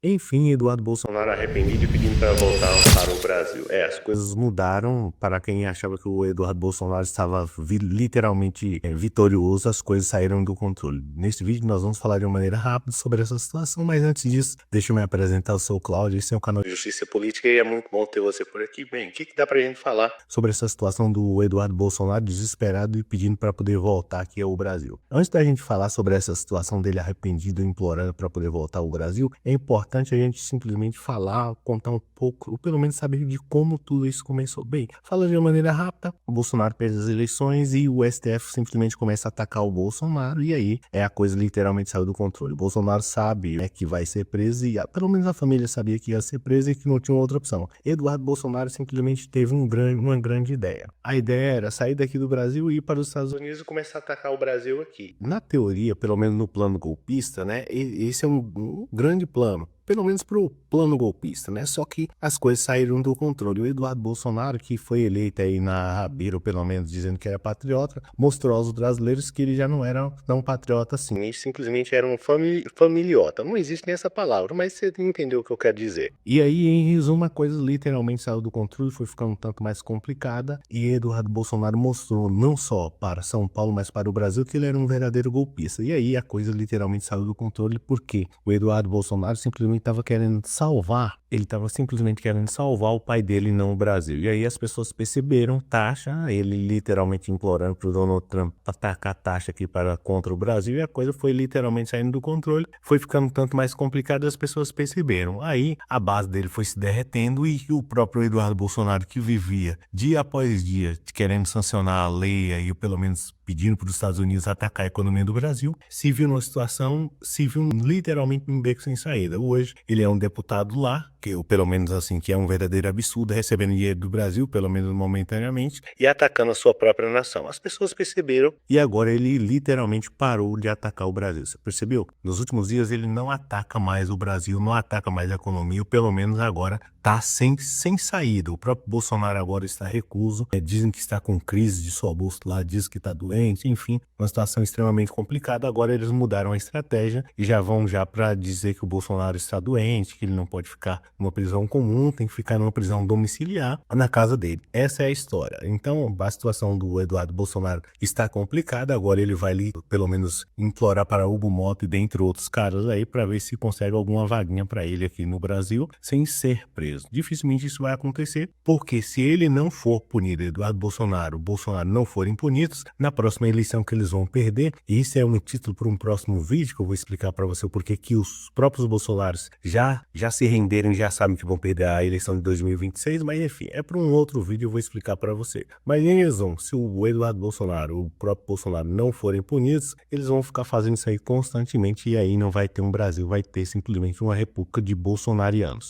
Enfim, Eduardo Bolsonaro arrependido e pedindo para voltar para o Brasil. As coisas mudaram para quem achava que o Eduardo Bolsonaro estava literalmente vitorioso, as coisas saíram do controle. Neste vídeo nós vamos falar de uma maneira rápida sobre essa situação, mas antes disso, deixa eu me apresentar, eu sou o Cláudio, esse é o canal de Justiça Política e é muito bom ter você por aqui. Bem, o que dá pra gente falar sobre essa situação do Eduardo Bolsonaro desesperado e pedindo para poder voltar aqui ao Brasil? Antes da gente falar sobre essa situação dele arrependido e implorando para poder voltar ao Brasil, é importante a gente simplesmente falar, contar um pouco, ou pelo menos saber de como tudo isso começou. Bem, falando de uma maneira rápida, o Bolsonaro perde as eleições e o STF simplesmente começa a atacar o Bolsonaro e aí a coisa literalmente saiu do controle. O Bolsonaro sabe que vai ser preso e pelo menos a família sabia que ia ser preso e que não tinha outra opção. Eduardo Bolsonaro simplesmente teve uma grande ideia. A ideia era sair daqui do Brasil e ir para os Estados Unidos e começar a atacar o Brasil aqui. Na teoria, pelo menos no plano golpista, esse é um grande plano. Pelo menos para o plano golpista, Só que as coisas saíram do controle. O Eduardo Bolsonaro, que foi eleito aí na rabeira, ou pelo menos dizendo que era patriota, mostrou aos brasileiros que ele já não era tão patriota assim. Ele simplesmente era um familiota. Não existe nem essa palavra, mas você entendeu o que eu quero dizer. E aí, em resumo, a coisa literalmente saiu do controle, foi ficando um tanto mais complicada, e Eduardo Bolsonaro mostrou não só para São Paulo, mas para o Brasil, que ele era um verdadeiro golpista. E aí a coisa literalmente saiu do controle, porque o Eduardo Bolsonaro simplesmente estava simplesmente querendo salvar o pai dele e não o Brasil. E aí as pessoas perceberam taxa, ele literalmente implorando para o Donald Trump atacar a taxa aqui contra o Brasil, e a coisa foi literalmente saindo do controle, foi ficando um tanto mais complicado, as pessoas perceberam. Aí a base dele foi se derretendo e o próprio Eduardo Bolsonaro, que vivia dia após dia querendo sancionar a lei e pelo menos pedindo para os Estados Unidos atacar a economia do Brasil, se viu numa situação, literalmente num beco sem saída. Hoje ele é um deputado lá, pelo menos assim, que é um verdadeiro absurdo, recebendo dinheiro do Brasil, pelo menos momentaneamente, e atacando a sua própria nação. As pessoas perceberam e agora ele literalmente parou de atacar o Brasil. Você percebeu? Nos últimos dias ele não ataca mais o Brasil, não ataca mais a economia, ou pelo menos agora tá sem saída. O próprio Bolsonaro agora está recluso, dizem que está com crise de sua bolsa lá, diz que está doente, enfim, uma situação extremamente complicada. Agora eles mudaram a estratégia e já vão para dizer que o Bolsonaro está doente, que ele não pode ficar numa prisão comum, tem que ficar numa prisão domiciliar na casa dele. Essa é a história. Então a situação do Eduardo Bolsonaro está complicada, agora ele vai ali pelo menos implorar para Hugo Motta e dentre outros caras aí para ver se consegue alguma vaguinha para ele aqui no Brasil sem ser preso. Dificilmente isso vai acontecer, porque se ele não for punido, Eduardo Bolsonaro, o Bolsonaro não forem punidos, na próxima eleição que eles vão perder, e isso é um título para um próximo vídeo que eu vou explicar para você o porquê que os próprios Bolsonaros já se renderam e já sabem que vão perder a eleição de 2026, mas enfim, é para um outro vídeo, eu vou explicar para você. Mas em resumo, se o Eduardo Bolsonaro, o próprio Bolsonaro não forem punidos, eles vão ficar fazendo isso aí constantemente e aí não vai ter um Brasil, vai ter simplesmente uma república de bolsonarianos.